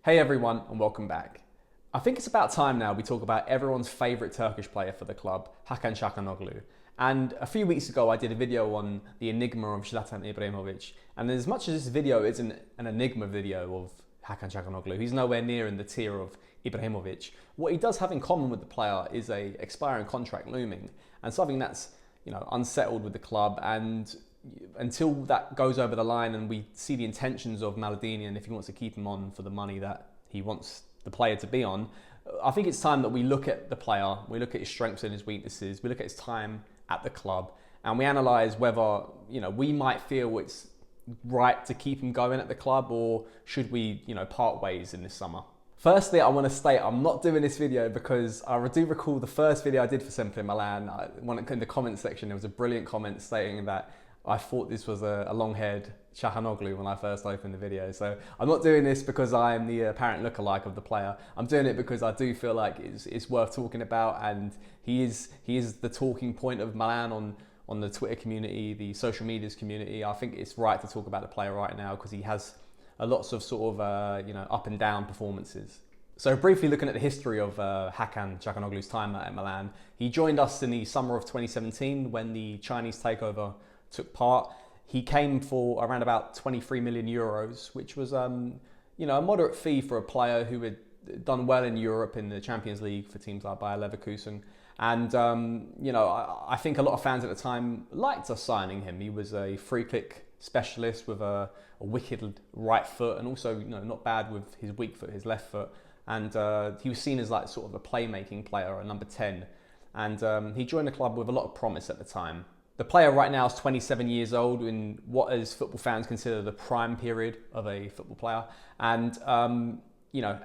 Hey everyone, and welcome back. I think it's about time now we talk about everyone's favourite Turkish player for the club, Hakan Calhanoglu. And a few weeks ago I did a video on the enigma of Zlatan Ibrahimovic. And as much as this video isn't an enigma video of Hakan Calhanoglu, he's nowhere near in the tier of Ibrahimovic. What he does have in common with the player is a expiring contract looming, and something that's unsettled with the club. And until that goes over the line and we see the intentions of Maldini and if he wants to keep him on for the money that he wants the player to be on, I think it's time that we look at the player, we look at his strengths and his weaknesses, we look at his time at the club, and we analyse whether we might feel it's right to keep him going at the club, or should we part ways in this summer. Firstly, I want to state I'm not doing this video because I do recall the first video I did for AC Milan. In the comment section there was a brilliant comment stating that I thought this was a long-haired Calhanoglu when I first opened the video. So I'm not doing this because I am the apparent lookalike of the player. I'm doing it because I do feel like it's worth talking about, and he is the talking point of Milan on the Twitter community, the social medias community. I think it's right to talk about the player right now because he has lots of sort of up and down performances. So briefly looking at the history of Hakan Calhanoglu's time at Milan, he joined us in the summer of 2017 when the Chinese takeover took part. He came for around about 23 million euros, which was a moderate fee for a player who had done well in Europe in the Champions League for teams like Bayer Leverkusen. And I think a lot of fans at the time liked us signing him. He was a free kick specialist with a wicked right foot, and also not bad with his weak foot, his left foot. And he was seen as like sort of a playmaking player, a number 10. And he joined the club with a lot of promise at the time. The player right now is 27 years old in what as football fans consider the prime period of a football player. And,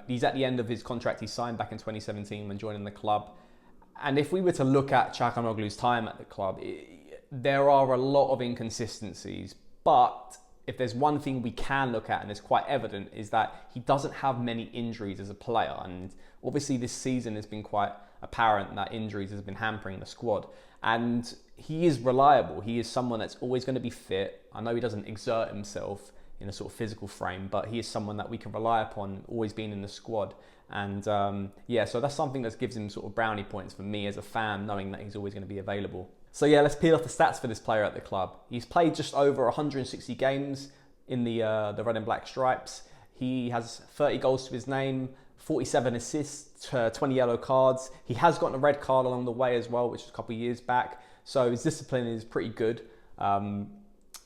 he's at the end of his contract he signed back in 2017 when joining the club. And if we were to look at Calhanoglu's time at the club, there are a lot of inconsistencies. But if there's one thing we can look at, and it's quite evident, is that he doesn't have many injuries as a player. And obviously this season has been quite apparent that injuries has been hampering the squad. And he is reliable. He is someone that's always going to be fit. I know he doesn't exert himself in a sort of physical frame, but he is someone that we can rely upon always being in the squad. And so that's something that gives him sort of brownie points for me as a fan, knowing that he's always going to be available. So yeah, let's peel off the stats for this player at the club. He's played just over 160 games in the red and black stripes. He has 30 goals to his name, 47 assists, 20 yellow cards. He has gotten a red card along the way as well, which was a couple of years back. So his discipline is pretty good.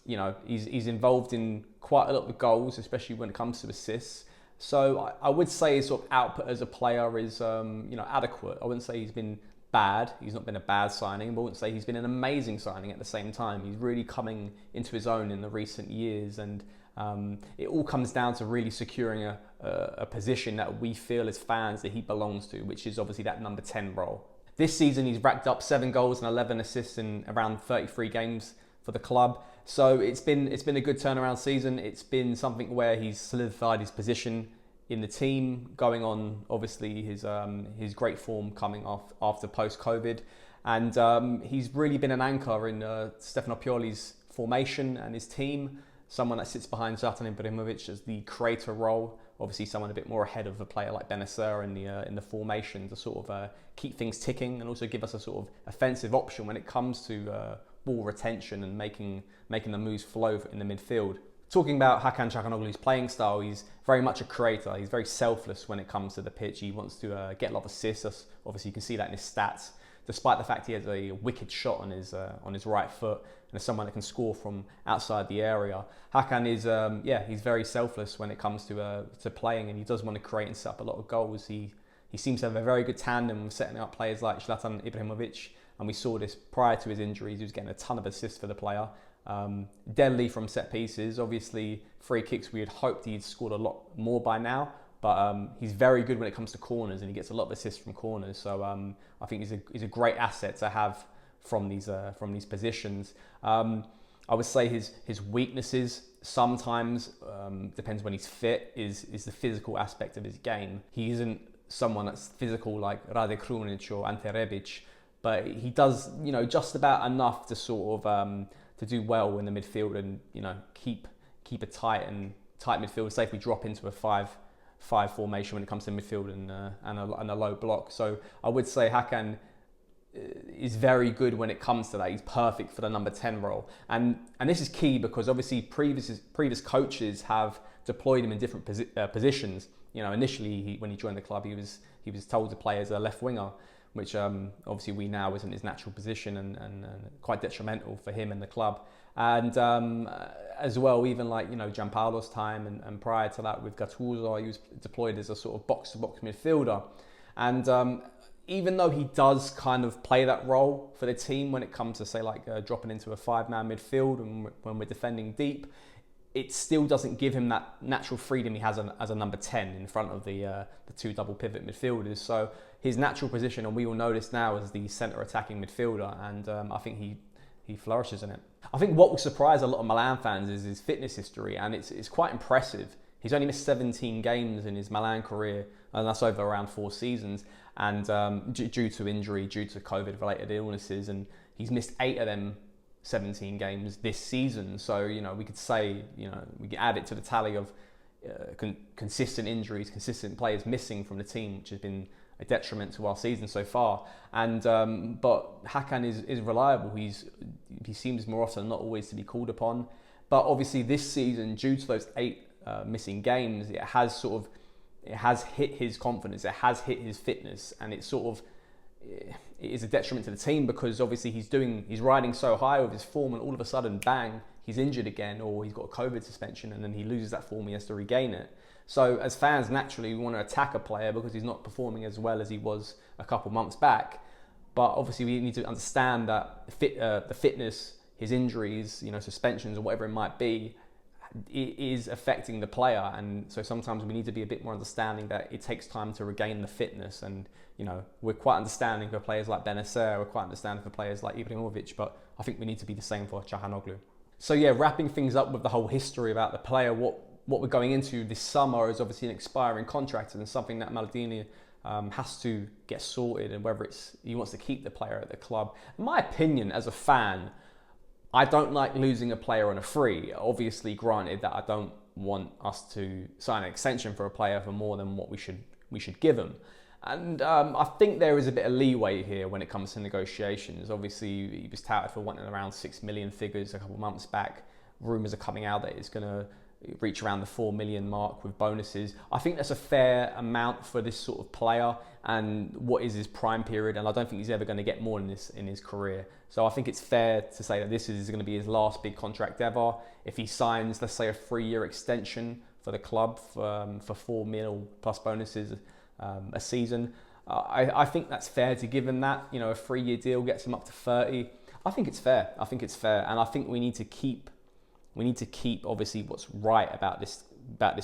He's involved in quite a lot of goals, especially when it comes to assists. So I would say his sort of output as a player is adequate. I wouldn't say he's been bad. He's not been a bad signing, but I wouldn't say he's been an amazing signing at the same time. He's really coming into his own in the recent years, and it all comes down to really securing a position that we feel as fans that he belongs to, which is obviously that number 10 role. This season he's racked up 7 goals and 11 assists in around 33 games for the club. So it's been a good turnaround season. It's been something where he's solidified his position in the team, going on obviously his great form coming off after post-COVID. And he's really been an anchor in Stefano Pioli's formation and his team, someone that sits behind Zlatan Ibrahimovic as the creator role. Obviously someone a bit more ahead of a player like Benacer in the formation to sort of keep things ticking, and also give us a sort of offensive option when it comes to ball retention and making the moves flow in the midfield. Talking about Hakan Calhanoglu's playing style, he's very much a creator. He's very selfless when it comes to the pitch. He wants to get a lot of assists. Obviously you can see that in his stats, despite the fact he has a wicked shot on his right foot and is someone that can score from outside the area. Hakan is he's very selfless when it comes to playing, and he does want to create and set up a lot of goals. He seems to have a very good tandem with setting up players like Zlatan Ibrahimovic, and we saw this prior to his injuries. He was getting a ton of assists for the player. Deadly from set pieces. Obviously free kicks, we had hoped he'd scored a lot more by now, but he's very good when it comes to corners, and he gets a lot of assists from corners. So I think he's a great asset to have from these positions. I would say his weaknesses sometimes, depends when he's fit, is the physical aspect of his game. He isn't someone that's physical like Rade Krunic or Ante Rebic, but he does just about enough to sort of to do well in the midfield and keep a tight midfield. Say if we drop into a 5 formation when it comes to midfield and a low block. So I would say Hakan is very good when it comes to that. He's perfect for the number 10 role. And this is key because obviously previous coaches have deployed him in different positions. You know, initially when he joined the club, he was told to play as a left winger, which obviously we now isn't his natural position and quite detrimental for him and the club. And as well, even like, you know, Giampaolo's time and prior to that with Gattuso, he was deployed as a sort of box-to-box midfielder. And even though he does kind of play that role for the team when it comes to, say, like dropping into a 5-man midfield and when we're defending deep, it still doesn't give him that natural freedom he has as a number 10 in front of the 2 double pivot midfielders. So his natural position, and we all know this now, is the centre attacking midfielder, and I think he flourishes in it. I think what will surprise a lot of Milan fans is his fitness history, and it's quite impressive. He's only missed 17 games in his Milan career, and that's over around 4 seasons, and due to injury, due to COVID-related illnesses, and he's missed 8 of them 17 games this season. So, you know, we could say, you know, we can add it to the tally of consistent injuries, consistent players missing from the team, which has been a detriment to our season so far. And but Hakan is reliable. He seems more often than not always to be called upon. But obviously this season, due to those 8 missing games, it has hit his confidence, it has hit his fitness, and it is a detriment to the team because obviously he's riding so high with his form, and all of a sudden, bang, he's injured again, or he's got a COVID suspension, and then he loses that form, he has to regain it. So as fans, naturally, we want to attack a player because he's not performing as well as he was a couple months back. But obviously we need to understand that the fitness, his injuries, you know, suspensions or whatever it might be, it is affecting the player. And so sometimes we need to be a bit more understanding that it takes time to regain the fitness. And, you know, we're quite understanding for players like Benacer, we're quite understanding for players like Ibrahimovic, but I think we need to be the same for Calhanoglu. So yeah, wrapping things up with the whole history about the player, what we're going into this summer is obviously an expiring contract, and something that Maldini has to get sorted, and whether he wants to keep the player at the club. In my opinion, as a fan, I don't like losing a player on a free. Obviously, granted that I don't want us to sign an extension for a player for more than what we should give him. And I think there is a bit of leeway here when it comes to negotiations. Obviously, he was touted for wanting around 6 million figures a couple of months back. Rumours are coming out that it's going to reach around the 4 million mark with bonuses. I think that's a fair amount for this sort of player and what is his prime period, and I don't think he's ever going to get more than this in his career. So I think it's fair to say that this is going to be his last big contract ever. If he signs, let's say, a 3-year extension for the club for 4 mil plus bonuses a season, I think that's fair to give him that. You know, a 3-year deal gets him up to 30. I think it's fair. And I think we need to keep obviously what's right about this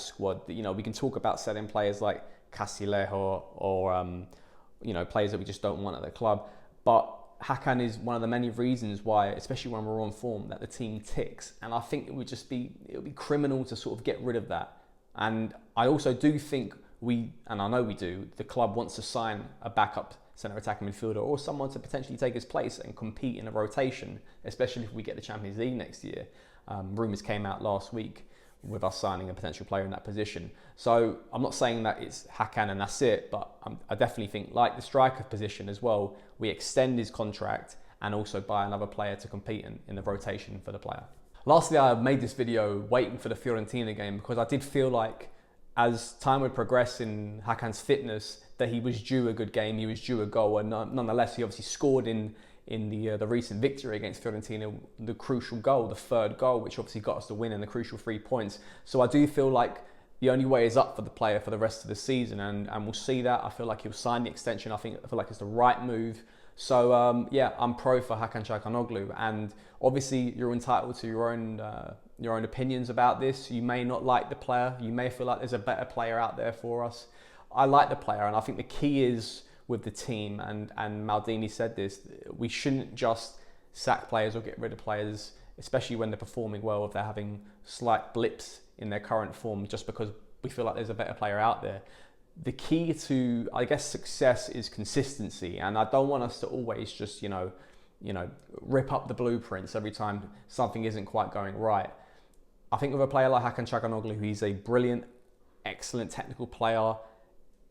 squad. You know, we can talk about selling players like Castillejo or you know, players that we just don't want at the club, but Hakan is one of the many reasons why, especially when we're on form, that the team ticks. And I think it would be criminal to sort of get rid of that. And I also do think and I know we do, the club wants to sign a backup centre attacking midfielder or someone to potentially take his place and compete in a rotation, especially if we get the Champions League next year. Rumours came out last week with us signing a potential player in that position. So I'm not saying that it's Hakan and that's it, but I definitely think, like the striker position as well, we extend his contract and also buy another player to compete in the rotation for the player. Lastly, I made this video waiting for the Fiorentina game because I did feel like as time would progress in Hakan's fitness, that he was due a good game, he was due a goal, and nonetheless he obviously scored in the recent victory against Fiorentina, the crucial goal, the 3rd goal, which obviously got us the win and the crucial 3 points. So I do feel like the only way is up for the player for the rest of the season, and we'll see that. I feel like he'll sign the extension. I feel like it's the right move. So yeah, I'm pro for Hakan Calhanoglu, and obviously you're entitled to your own opinions about this. You may not like the player. You may feel like there's a better player out there for us. I like the player, and I think the key is with the team, and Maldini said this, we shouldn't just sack players or get rid of players, especially when they're performing well, if they're having slight blips in their current form, just because we feel like there's a better player out there. The key to, I guess, success is consistency, and I don't want us to always just, you know, rip up the blueprints every time something isn't quite going right. I think with a player like Hakan Calhanoglu, he's a brilliant excellent technical player.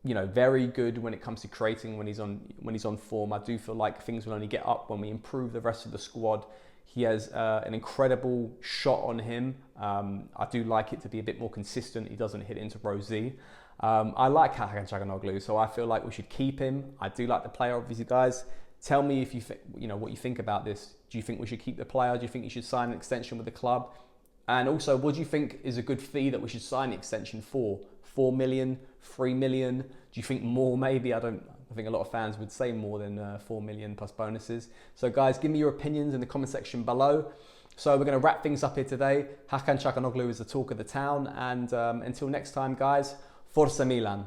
You know, very good when it comes to creating when he's on form. I do feel like things will only get up when we improve the rest of the squad. He has an incredible shot on him. I do like it to be a bit more consistent. He doesn't hit into row Z. I like Hakan Calhanoglu, so I feel like we should keep him. I do like the player, obviously, guys. Tell me if you know what you think about this. Do you think we should keep the player? Do you think he should sign an extension with the club? And also, what do you think is a good fee that we should sign the extension for? 4 million, 3 million? Do you think more maybe? I think a lot of fans would say more than 4 million plus bonuses. So guys, give me your opinions in the comment section below. So we're going to wrap things up here today. Hakan Calhanoglu is the talk of the town. And until next time, guys, Forza Milan.